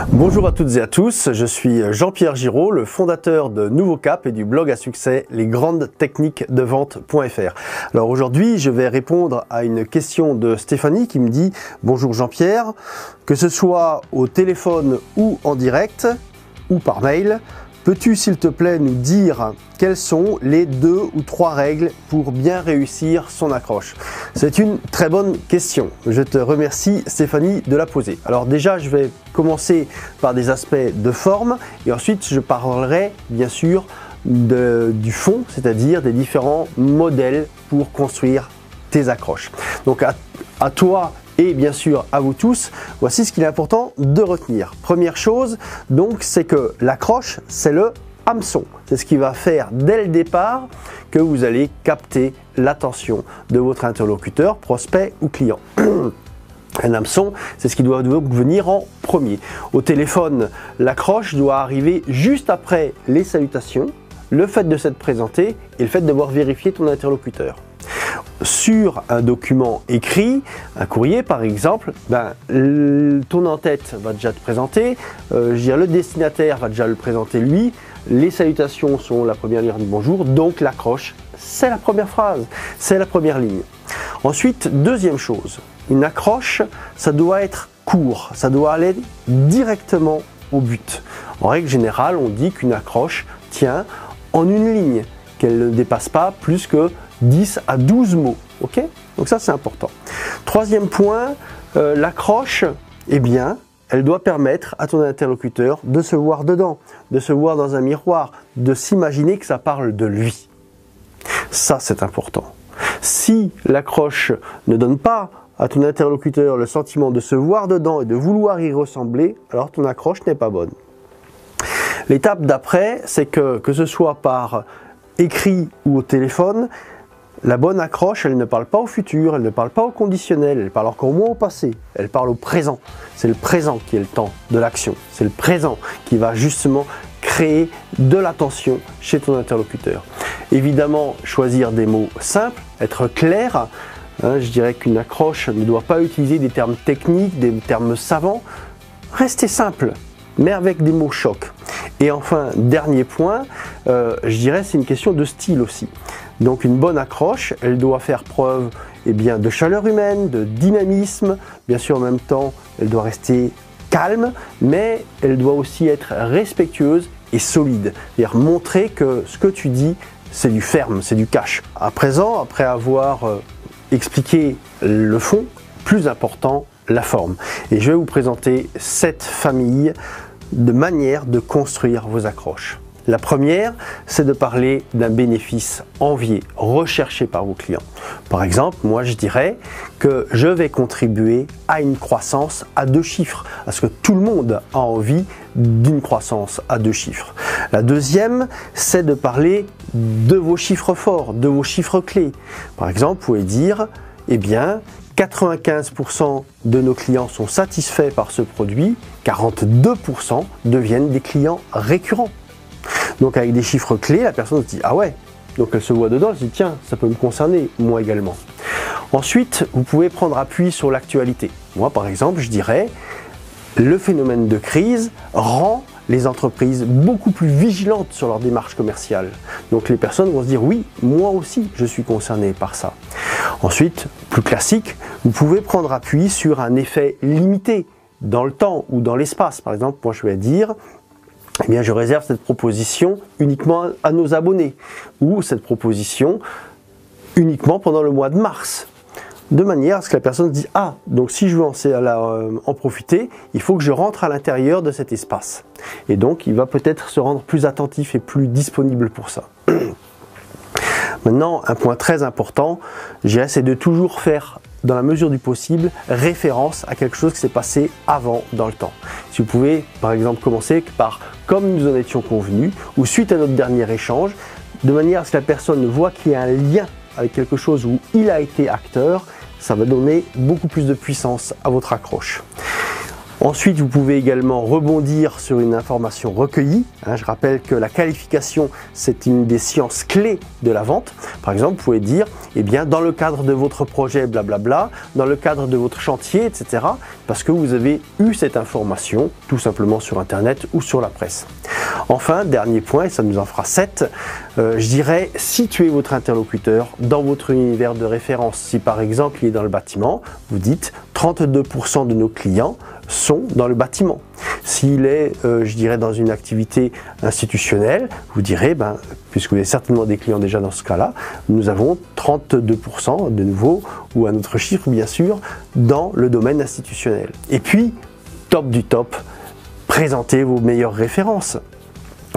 Bonjour à toutes et à tous, je suis Jean-Pierre Giraud, le fondateur de Nouveau Cap et du blog à succès lesgrandestechniquesdevente.fr. Alors aujourd'hui, je vais répondre à une question de Stéphanie qui me dit « Bonjour Jean-Pierre, que ce soit au téléphone ou en direct ou par mail, peux-tu s'il te plaît nous dire quelles sont les 2 ou 3 règles pour bien réussir son accroche ?» C'est une très bonne question. Je te remercie Stéphanie de la poser. Alors déjà, je vais commencer par des aspects de forme et ensuite je parlerai bien sûr du fond, c'est-à-dire des différents modèles pour construire tes accroches. Donc à toi et bien sûr à vous tous, voici ce qu'il est important de retenir. Première chose, donc, c'est que l'accroche, c'est le hameçon. C'est ce qui va faire dès le départ que vous allez capter l'attention de votre interlocuteur, prospect ou client. Un hameçon, c'est ce qui doit donc venir en premier. Au téléphone, l'accroche doit arriver juste après les salutations, le fait de s'être présenté et le fait d'avoir vérifié ton interlocuteur. Sur un document écrit, un courrier par exemple, ton en-tête va déjà te présenter, le destinataire va déjà le présenter lui, les salutations sont la première ligne du bonjour, donc l'accroche, c'est la première phrase, c'est la première ligne. Ensuite, deuxième chose, une accroche, ça doit être court, ça doit aller directement au but. En règle générale, on dit qu'une accroche tient en une ligne, qu'elle ne dépasse pas plus que 10 à 12 mots, ok? Donc ça c'est important. Troisième point, l'accroche, eh bien, elle doit permettre à ton interlocuteur de se voir dedans, de se voir dans un miroir, de s'imaginer que ça parle de lui. Ça c'est important. Si l'accroche ne donne pas à ton interlocuteur le sentiment de se voir dedans et de vouloir y ressembler, alors ton accroche n'est pas bonne. L'étape d'après, c'est que ce soit par écrit ou au téléphone, la bonne accroche, elle ne parle pas au futur, elle ne parle pas au conditionnel, elle parle encore moins au passé, elle parle au présent. C'est le présent qui est le temps de l'action, c'est le présent qui va justement créer de l'attention chez ton interlocuteur. Évidemment, choisir des mots simples, être clair, je dirais qu'une accroche ne doit pas utiliser des termes techniques, des termes savants, rester simple, mais avec des mots chocs. Et enfin, dernier point, je dirais c'est une question de style aussi. Donc une bonne accroche, elle doit faire preuve de chaleur humaine, de dynamisme, bien sûr en même temps elle doit rester calme, mais elle doit aussi être respectueuse et solide. C'est-à-dire montrer que ce que tu dis, c'est du ferme, c'est du cash. À présent, après avoir expliqué le fond, plus important, la forme. Et je vais vous présenter 7 familles de manières de construire vos accroches. La première, c'est de parler d'un bénéfice envié, recherché par vos clients. Par exemple, moi je dirais que je vais contribuer à une croissance à 2 chiffres, parce que tout le monde a envie d'une croissance à 2 chiffres. La deuxième, c'est de parler de vos chiffres forts, de vos chiffres clés. Par exemple, vous pouvez dire, 95% de nos clients sont satisfaits par ce produit, 42% deviennent des clients récurrents. Donc avec des chiffres clés, la personne se dit « Ah ouais !» Donc elle se voit dedans, elle se dit « Tiens, ça peut me concerner, moi également. » Ensuite, vous pouvez prendre appui sur l'actualité. Moi par exemple, je dirais « Le phénomène de crise rend les entreprises beaucoup plus vigilantes sur leur démarche commerciale. » Donc les personnes vont se dire « Oui, moi aussi, je suis concerné par ça. » Ensuite, plus classique, vous pouvez prendre appui sur un effet limité dans le temps ou dans l'espace. Par exemple, moi je vais dire je réserve cette proposition uniquement à nos abonnés ou cette proposition uniquement pendant le mois de mars. De manière à ce que la personne se dise « Ah, donc si je veux en profiter, il faut que je rentre à l'intérieur de cet espace. » Et donc, il va peut-être se rendre plus attentif et plus disponible pour ça. Maintenant, un point très important, c'est de toujours faire, dans la mesure du possible, référence à quelque chose qui s'est passé avant dans le temps. Si vous pouvez, par exemple, commencer par « comme nous en étions convenus » ou suite à notre dernier échange, de manière à ce que la personne voit qu'il y a un lien avec quelque chose où il a été acteur, ça va donner beaucoup plus de puissance à votre accroche. Ensuite, vous pouvez également rebondir sur une information recueillie. Je rappelle que la qualification, c'est une des sciences clés de la vente. Par exemple, vous pouvez dire, eh bien, dans le cadre de votre projet, blablabla, dans le cadre de votre chantier, etc. Parce que vous avez eu cette information tout simplement sur Internet ou sur la presse. Enfin, dernier point, et ça nous en fera 7, je dirais situer votre interlocuteur dans votre univers de référence. Si par exemple il est dans le bâtiment, vous dites 32% de nos clients sont dans le bâtiment. S'il est, je dirais, dans une activité institutionnelle, vous direz, puisque vous avez certainement des clients déjà dans ce cas-là, nous avons 32% de nouveau, ou un autre chiffre bien sûr, dans le domaine institutionnel. Et puis, top du top, présentez vos meilleures références.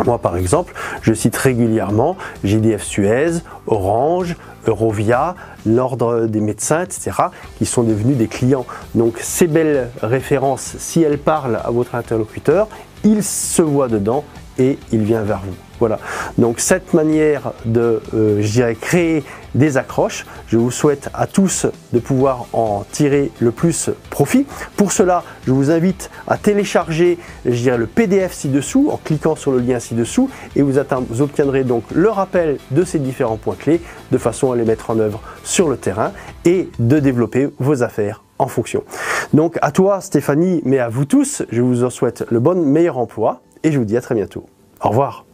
Moi, par exemple, je cite régulièrement GDF Suez, Orange, Eurovia, l'Ordre des médecins, etc., qui sont devenus des clients. Donc, ces belles références, si elles parlent à votre interlocuteur, il se voit dedans et il vient vers vous. Voilà, donc cette manière de, je dirais, créer des accroches, je vous souhaite à tous de pouvoir en tirer le plus profit. Pour cela, je vous invite à télécharger, je dirais, le PDF ci-dessous en cliquant sur le lien ci-dessous et vous obtiendrez donc le rappel de ces différents points clés de façon à les mettre en œuvre sur le terrain et de développer vos affaires en fonction. Donc à toi Stéphanie, mais à vous tous, je vous en souhaite le meilleur emploi et je vous dis à très bientôt. Au revoir.